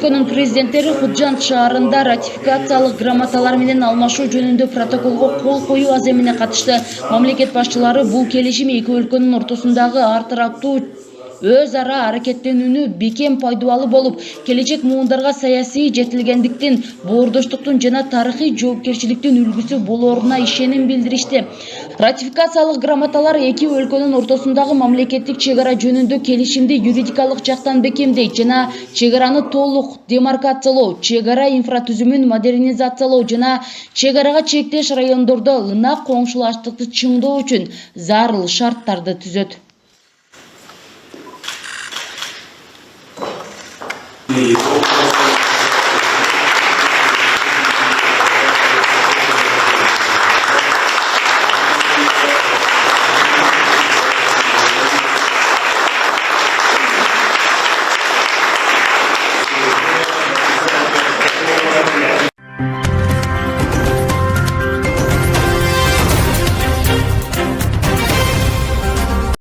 өлкөнүн президенттери Худжанд шаарында ратификациялык грамоталар менен алмашуу жөнүндө протоколго кол коюу аземине катышты. Мамлекет башчылары бул келишим эки өлкөнүн ортосундагы ар тараптуу өз ара аракеттенүүнү бекем пайдалуу болуп, келечек муундарга саясий жетилгендиктин, боордоштуктун жана тарыхый жоопкерчиликтин үлгүсү болоруна ишеним билдиришти. Ратификациялык грамоталар эки өлкөнүн ортосундагы мамлекеттик чек ара жөнүндө келишимди юридикалык жактан бекемдейт жана чек араны толук демаркациялоо, чек ара инфратүзүмүн модернизациялоо жана чек арага чектеш райондордо ынак коңшулаштыкты чыңдоо үчүн зарыл шарттарды түзөт.